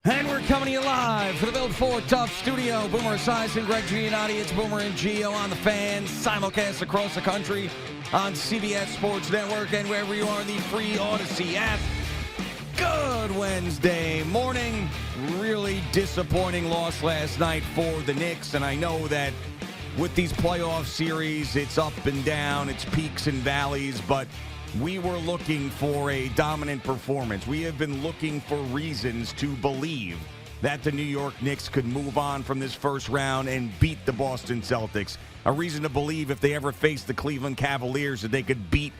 And we're coming to you live from the Build Ford Tough studio. Boomer Esiason, Greg Giannotti. It's Boomer and Gio on the Fan. Simulcast across the country on CBS Sports Network and wherever you are in the free Odyssey app. Good Wednesday morning. Really disappointing loss last night for the Knicks. And I know that with these playoff series, it's up and down, it's peaks and valleys, but we were looking for a dominant performance. We have been looking for reasons to believe that the New York Knicks could move on from this first round and beat the Boston Celtics. A reason to believe if they ever faced the Cleveland Cavaliers that they could beat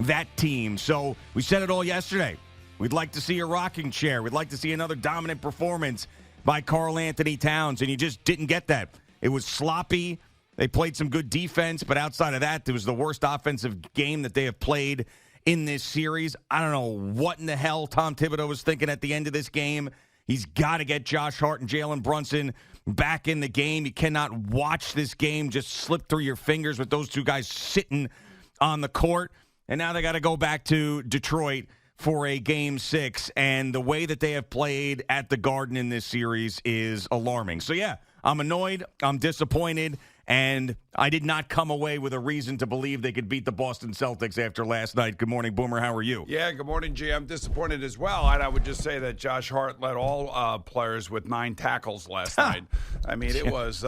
that team. So we said it all yesterday. We'd like to see a rocking chair. We'd like to see another dominant performance by Karl Anthony Towns, and you just didn't get that. It was sloppy. They played some good defense, but outside of that, it was the worst offensive game that they have played in this series. I don't know what in the hell Tom Thibodeau was thinking at the end of this game. He's got to get Josh Hart and Jalen Brunson back in the game. You cannot watch this game just slip through your fingers with those two guys sitting on the court. And now they got to go back to Detroit for a Game 6. And the way that they have played at the Garden in this series is alarming. So, yeah, I'm annoyed. I'm disappointed. And I did not come away with a reason to believe they could beat the Boston Celtics after last night. Good morning, Boomer. How are you? Yeah, good morning, G. I'm disappointed as well. And I would just say that Josh Hart led all players with 9 tackles last night. I mean, it was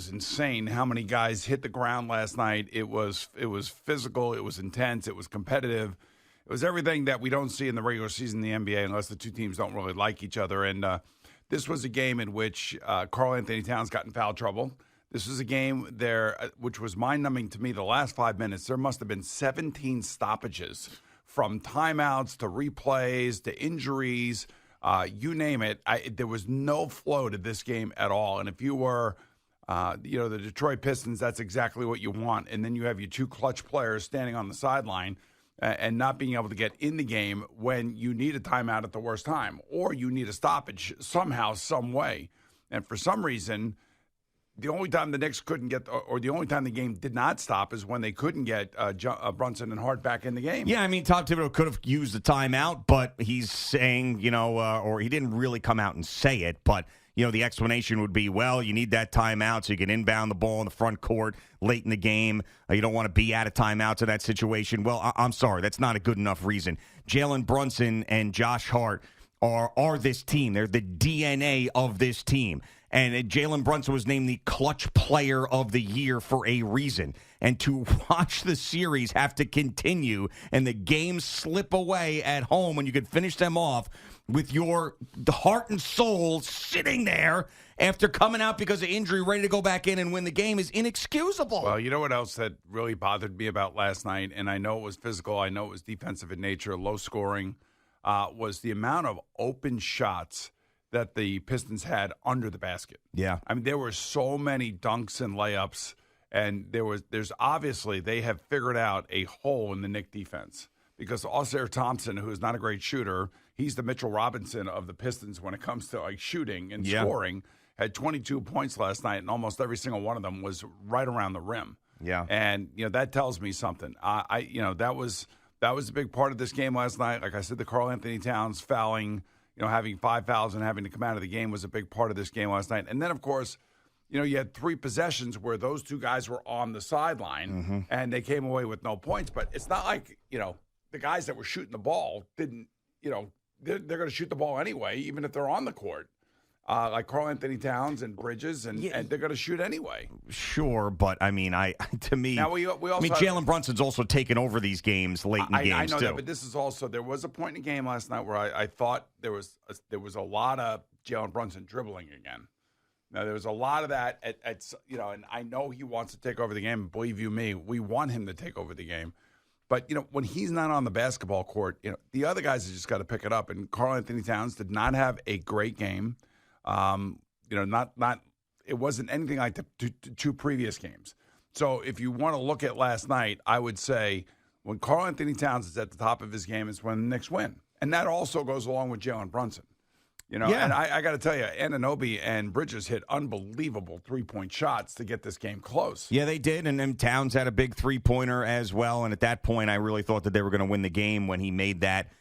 insane how many guys hit the ground last night. It was physical. It was intense. It was competitive. It was everything that we don't see in the regular season in the NBA unless the two teams don't really like each other. And this was a game in which Karl Anthony Towns got in foul trouble. This was a game there which was mind-numbing to me the last 5 minutes. There must have been 17 stoppages from timeouts to replays to injuries, you name it. There was no flow to this game at all. And if you were, the Detroit Pistons, that's exactly what you want. And then you have your two clutch players standing on the sideline and not being able to get in the game when you need a timeout at the worst time or you need a stoppage somehow, some way. And for some reason, the only time the Knicks couldn't get, or the only time the game did not stop is when they couldn't get Brunson and Hart back in the game. Yeah, I mean, Tom Thibodeau could have used the timeout, but he's saying, or he didn't really come out and say it, but, the explanation would be, well, you need that timeout so you can inbound the ball in the front court late in the game. You don't want to be out of timeouts in that situation. Well, I'm sorry, that's not a good enough reason. Jalen Brunson and Josh Hart are this team. They're the DNA of this team. And Jalen Brunson was named the clutch player of the year for a reason. And to watch the series have to continue and the games slip away at home when you could finish them off with your heart and soul sitting there after coming out because of injury, ready to go back in and win the game is inexcusable. Well, you know what else that really bothered me about last night, and I know it was physical, I know it was defensive in nature, low scoring, was the amount of open shots that the Pistons had under the basket. Yeah. I mean, there were so many dunks and layups, and there's obviously they have figured out a hole in the Knicks defense because Oscar Thompson, who is not a great shooter, he's the Mitchell Robinson of the Pistons when it comes to like shooting and scoring, had 22 points last night, and almost every single one of them was right around the rim. Yeah. And, that tells me something. That was a big part of this game last night. Like I said, the Karl Anthony Towns fouling, having 5 fouls and having to come out of the game was a big part of this game last night. And then, of course, you had 3 possessions where those two guys were on the sideline and they came away with no points. But it's not like, the guys that were shooting the ball didn't, they're going to shoot the ball anyway, even if they're on the court. Like Karl Anthony Towns and Bridges, and they're going to shoot anyway. Sure, but I mean, to me, now we also Jalen Brunson's also taken over these games late in the games I know too. that, but this is also there was a point in the game last night where I thought there was a lot of Jalen Brunson dribbling again. Now there was a lot of that and I know he wants to take over the game. Believe you me, we want him to take over the game. But when he's not on the basketball court, the other guys have just got to pick it up. And Karl Anthony Towns did not have a great game. It wasn't anything like the two previous games. So if you want to look at last night, I would say when Karl Anthony Towns is at the top of his game, it's when the Knicks win. And that also goes along with Jalen Brunson. And I got to tell you, Anunoby and Bridges hit unbelievable three-point shots to get this game close. Yeah, they did, and then Towns had a big three-pointer as well, and at that point I really thought that they were going to win the game when he made that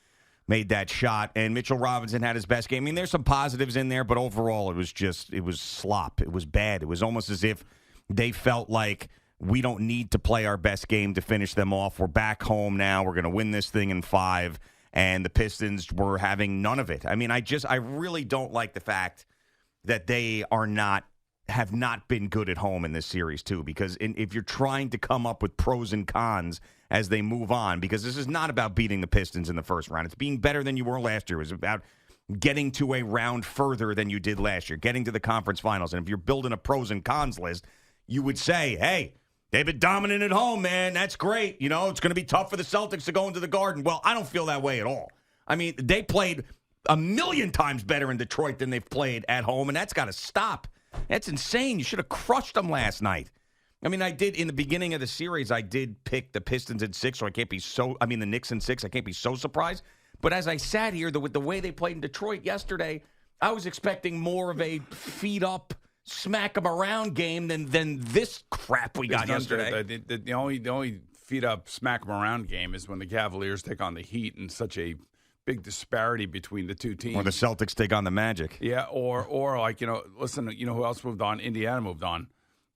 made that shot, and Mitchell Robinson had his best game. I mean, there's some positives in there, but overall it was slop. It was bad. It was almost as if they felt like we don't need to play our best game to finish them off. We're back home now. We're going to win this thing in 5, and the Pistons were having none of it. I mean, I really don't like the fact that they have not been good at home in this series, too, because if you're trying to come up with pros and cons as they move on, because this is not about beating the Pistons in the first round. It's being better than you were last year. It was about getting to a round further than you did last year, getting to the conference finals. And if you're building a pros and cons list, you would say, hey, they've been dominant at home, man. That's great. You know, it's going to be tough for the Celtics to go into the Garden. Well, I don't feel that way at all. I mean, they played a million times better in Detroit than they've played at home, and that's got to stop. That's insane. You should have crushed them last night. I mean, I did in the beginning of the series, I did pick the Pistons in 6, so the Knicks in 6, I can't be so surprised. But as I sat here, with the way they played in Detroit yesterday, I was expecting more of a feet up, smack them around game than this crap we got yesterday. The only feet up, smack them around game is when the Cavaliers take on the Heat in such a big disparity between the two teams. Or the Celtics take on the Magic. Yeah, or like, listen, who else moved on? Indiana moved on.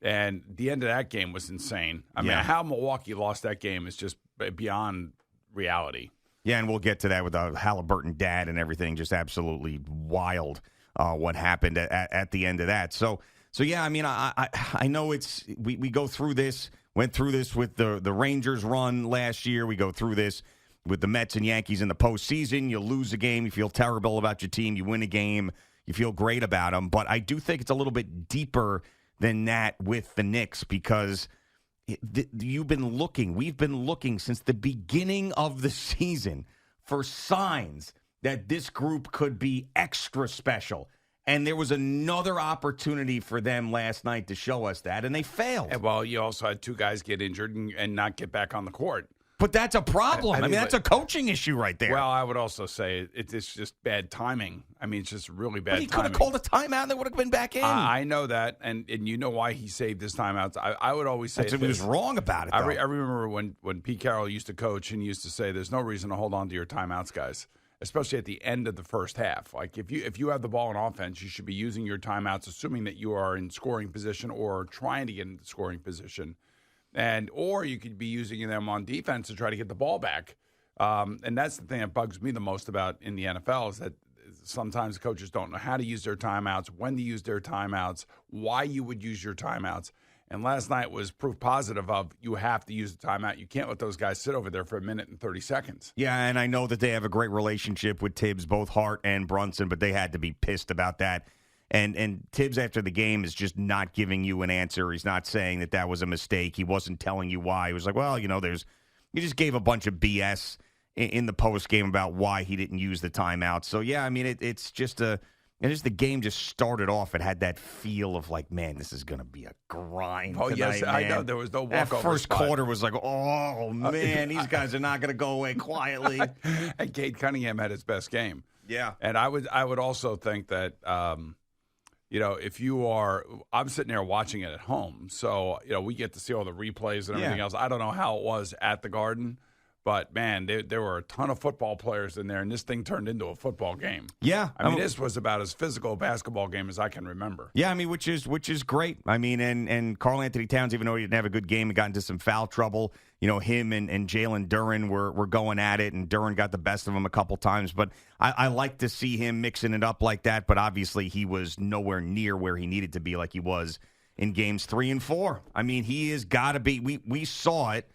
And the end of that game was insane. I mean, how Milwaukee lost that game is just beyond reality. Yeah, and we'll get to that with the Halliburton dad and everything. Just absolutely wild what happened at the end of that. So yeah, I mean, I know we go through this, went through this with the Rangers run last year. We go through this with the Mets and Yankees in the postseason. You lose a game, you feel terrible about your team. You win a game, you feel great about them. But I do think it's a little bit deeper than that with the Knicks, because we've been looking since the beginning of the season for signs that this group could be extra special. And there was another opportunity for them last night to show us that, and they failed. And, well, you also had 2 guys get injured and not get back on the court. But that's a problem. I mean, that's a coaching issue right there. Well, I would also say it's just bad timing. I mean, it's just really bad timing. He could have called a timeout and they would have been back in. I know that, and you know why he saved his timeouts. I would always say he was wrong about it, though. I remember when Pete Carroll used to coach and he used to say, there's no reason to hold on to your timeouts, guys, especially at the end of the first half. Like, if you have the ball in offense, you should be using your timeouts, assuming that you are in scoring position or trying to get into scoring position. Or you could be using them on defense to try to get the ball back. And that's the thing that bugs me the most about in the NFL is that sometimes coaches don't know how to use their timeouts, when to use their timeouts, why you would use your timeouts. And last night was proof positive of you have to use the timeout. You can't let those guys sit over there for 1 minute and 30 seconds. Yeah, and I know that they have a great relationship with Tibbs, both Hart and Brunson, but they had to be pissed about that. And Tibbs, after the game, is just not giving you an answer. He's not saying that was a mistake. He wasn't telling you why. He was like, well, you just gave a bunch of BS in the post game about why he didn't use the timeout. So, yeah, I mean, it's just the game just started off. It had that feel of like, man, this is going to be a grind tonight, yes, man. I know. There was no walkover. That first quarter was like, oh, man, these guys are not going to go away quietly. And Cade Cunningham had his best game. Yeah. And I would also think that if I'm sitting there watching it at home, so, we get to see all the replays and everything else. I don't know how it was at the Garden, but, man, there were a ton of football players in there, and this thing turned into a football game. Yeah. I mean, this was about as physical a basketball game as I can remember. Yeah, I mean, which is great. I mean, and Karl Anthony Towns, even though he didn't have a good game, he got into some foul trouble. Him and Jalen Duren were going at it, and Duren got the best of him a couple times. But I like to see him mixing it up like that. But obviously, he was nowhere near where he needed to be like he was in games 3 and 4. I mean, he has got to be. We saw it.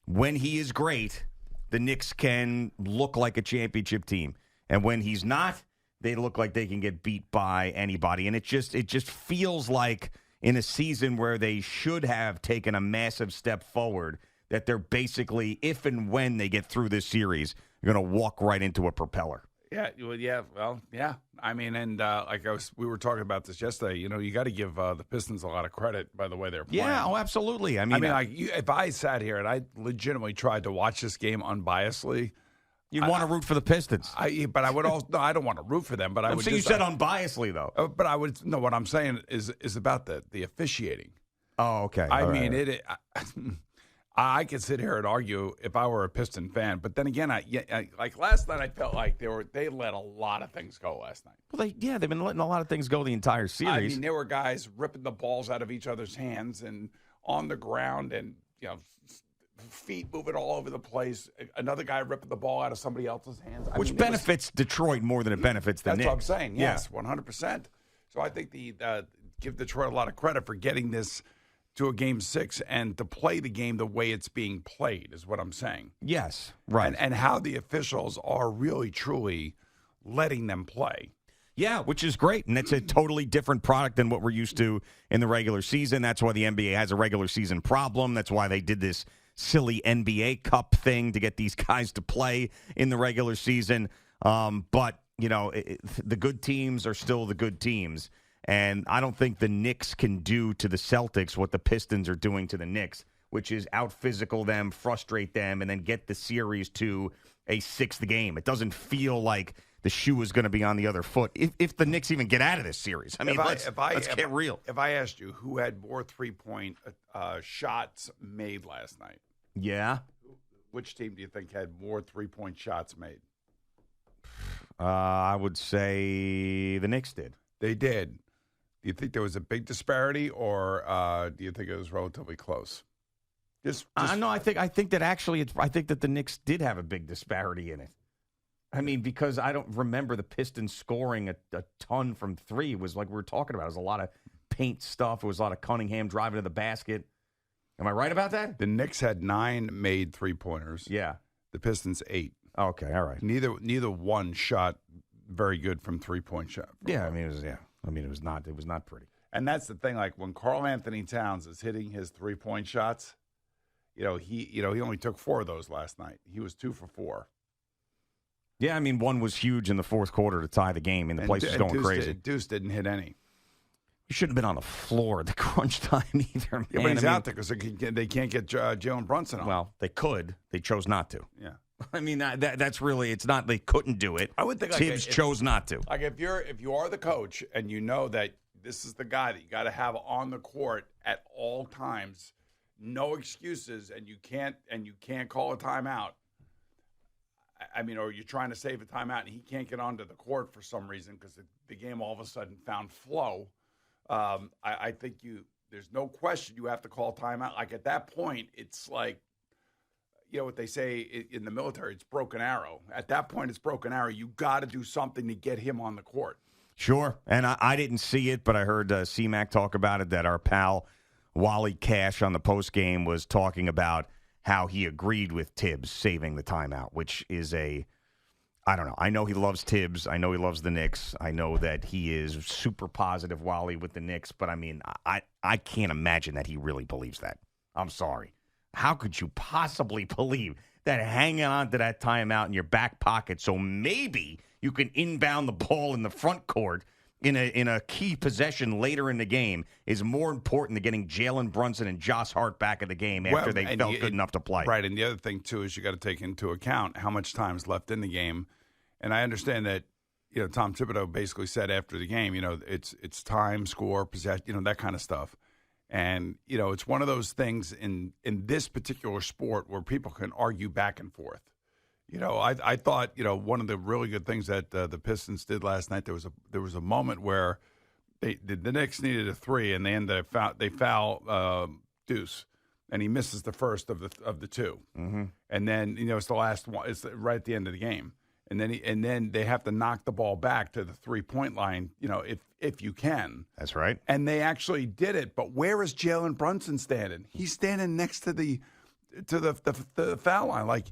When he is great, the Knicks can look like a championship team. And when he's not, they look like they can get beat by anybody. And it just feels like in a season where they should have taken a massive step forward, that they're basically, if and when they get through this series, they're going to walk right into a propeller. Yeah, well, yeah. I mean, and we were talking about this yesterday. You got to give the Pistons a lot of credit by the way they're playing. Yeah, absolutely. I mean, if I sat here and I legitimately tried to watch this game unbiasedly, you'd want to root for the Pistons. But I would also no, I don't want to root for them. But I would. So you said unbiasedly though. But I would no. What I'm saying is about the officiating. Oh, okay. I mean, I could sit here and argue if I were a Piston fan, but then again, like last night, I felt like they let a lot of things go last night. Well, they've been letting a lot of things go the entire series. I mean, there were guys ripping the balls out of each other's hands and on the ground, and feet moving all over the place. Another guy ripping the ball out of somebody else's hands, which benefits Detroit more than it benefits the Knicks. That's what I'm saying. Yes, 100%. So I think give Detroit a lot of credit for getting this to a Game 6 and to play the game the way it's being played is what I'm saying. Yes, right. And how the officials are really, truly letting them play. Yeah, which is great. And it's a totally different product than what we're used to in the regular season. That's why the NBA has a regular season problem. That's why they did this silly NBA Cup thing to get these guys to play in the regular season. But, the good teams are still the good teams. And I don't think the Knicks can do to the Celtics what the Pistons are doing to the Knicks, which is out-physical them, frustrate them, and then get the series to a sixth game. It doesn't feel like the shoe is going to be on the other foot if the Knicks even get out of this series. I mean, let's get real. If I asked you who had more three-point shots made last night. Yeah. Which team do you think had more three-point shots made? I would say the Knicks did. They did. Do you think there was a big disparity, or do you think it was relatively close? No, I think that actually, I think that the Knicks did have a big disparity in it. I mean, because I don't remember the Pistons scoring a ton from three. It was like we were talking about. It was a lot of paint stuff. It was a lot of Cunningham driving to the basket. Am I right about that? The Knicks had 9 made three-pointers. Yeah. The Pistons 8. Okay, all right. Neither one shot very good from three-point shot. Yeah, it was not pretty. And that's the thing. Like when Karl Anthony Towns is hitting his three-point shots, he only took 4 of those last night. He was 2 for 4. Yeah, I mean, one was huge in the fourth quarter to tie the game, and the place was going crazy. Deuce didn't hit any. He shouldn't have been on the floor at the crunch time either, man. Yeah, but he's out there because they can't get Jalen Brunson on. Well, they could. They chose not to. Yeah. I mean, that's really, it's not they couldn't do it. I would think Tibbs chose not to. Like if you are the coach and you know that this is the guy that you got to have on the court at all times, no excuses, and you can't call a timeout. I mean, or you're trying to save a timeout and he can't get onto the court for some reason because the game all of a sudden found flow. I think there's no question you have to call timeout. Like at that point, it's like, what they say in the military, it's broken arrow. At that point, it's broken arrow. You got to do something to get him on the court. Sure. And I didn't see it, but I heard C-Mac talk about it, that our pal Wally Cash on the postgame was talking about how he agreed with Tibbs saving the timeout, which is I don't know. I know he loves Tibbs. I know he loves the Knicks. I know that he is super positive, Wally, with the Knicks. But, I mean, I can't imagine that he really believes that. I'm sorry. How could you possibly believe that hanging on to that timeout in your back pocket so maybe you can inbound the ball in the front court in a key possession later in the game is more important than getting Jalen Brunson and Josh Hart back in the game after they felt good enough to play? Right, and the other thing, too, is you got to take into account how much time is left in the game. And I understand that, Tom Thibodeau basically said after the game, it's time, score, possession, that kind of stuff. And, it's one of those things in this particular sport where people can argue back and forth. I thought, one of the really good things that the Pistons did last night, there was a moment where the Knicks needed a 3, and they foul Deuce, and he misses the first of the 2. Mm-hmm. And then, it's the last one. It's right at the end of the game. And then they have to knock the ball back to the 3-point line, if you can. That's right. And they actually did it. But where is Jalen Brunson standing? He's standing next to the foul line. Like,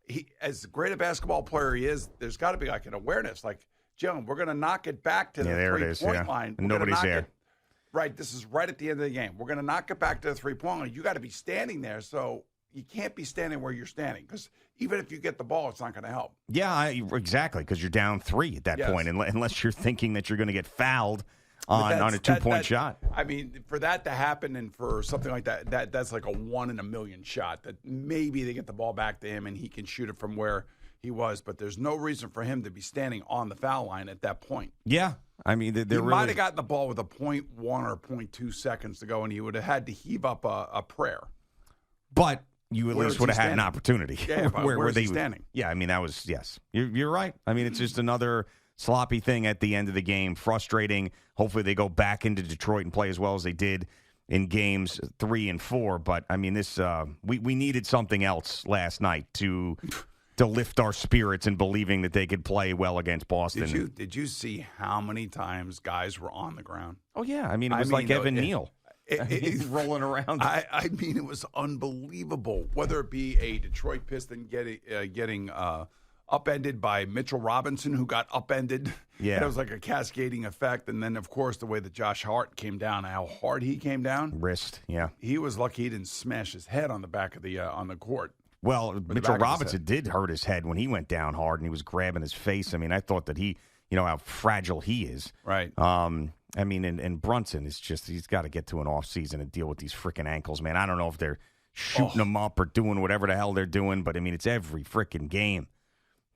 he, as great a basketball player he is, there's got to be like an awareness. Like, Jalen, we're going to knock it back to the 3-point line. Nobody's there. Right. This is right at the end of the game. We're going to knock it back to the 3-point line. You got to be standing there. So you can't be standing where you're standing because even if you get the ball, it's not going to help. Yeah, exactly, because you're down 3 at that point, unless you're thinking that you're going to get fouled on a 2-point shot. I mean, for that to happen and for something like that's like a 1 in a million shot that maybe they get the ball back to him and he can shoot it from where he was. But there's no reason for him to be standing on the foul line at that point. Yeah. I mean, he might have gotten the ball with a 0.1 or 0.2 seconds to go, and he would have had to heave up a prayer. But you at Where least is would he have had an standing? opportunity. Yeah, but where is he would- standing? Yeah, I mean, that was, yes. You're right. I mean, it's just another sloppy thing at the end of the game. Frustrating. Hopefully they go back into Detroit and play as well as they did in games 3 and 4. But, I mean, this we needed something else last night to lift our spirits in believing that they could play well against Boston. Did you see how many times guys were on the ground? Oh, yeah. I mean, it was like Evan Neal. He's rolling around. I mean, it was unbelievable. Whether it be a Detroit Piston getting upended by Mitchell Robinson, who got upended. Yeah. It was like a cascading effect. And then, of course, the way that Josh Hart came down, how hard he came down. Wrist, yeah. He was lucky he didn't smash his head on the back of the on the court. Well, back Mitchell of his Robinson head. did hurt his head when he went down hard and he was grabbing his face. I mean, I thought that he, how fragile he is. Right. I mean, and Brunson is just, he's got to get to an off season and deal with these freaking ankles, man. I don't know if they're shooting him up or doing whatever the hell they're doing, but I mean, it's every freaking game.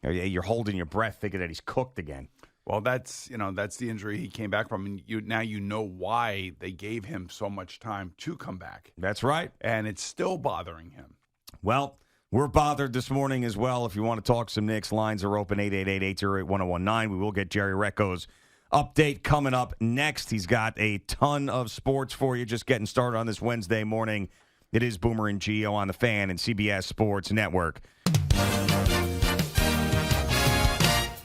You're holding your breath thinking that he's cooked again. Well, that's the injury he came back from, and now you know why they gave him so much time to come back. That's right. And it's still bothering him. Well, we're bothered this morning as well. If you want to talk some Knicks, lines are open, 888-808-1019. We will get Jerry Recco's update coming up next. He's got a ton of sports for you, just getting started on this Wednesday morning. It is Boomer and Gio on the Fan and CBS Sports Network.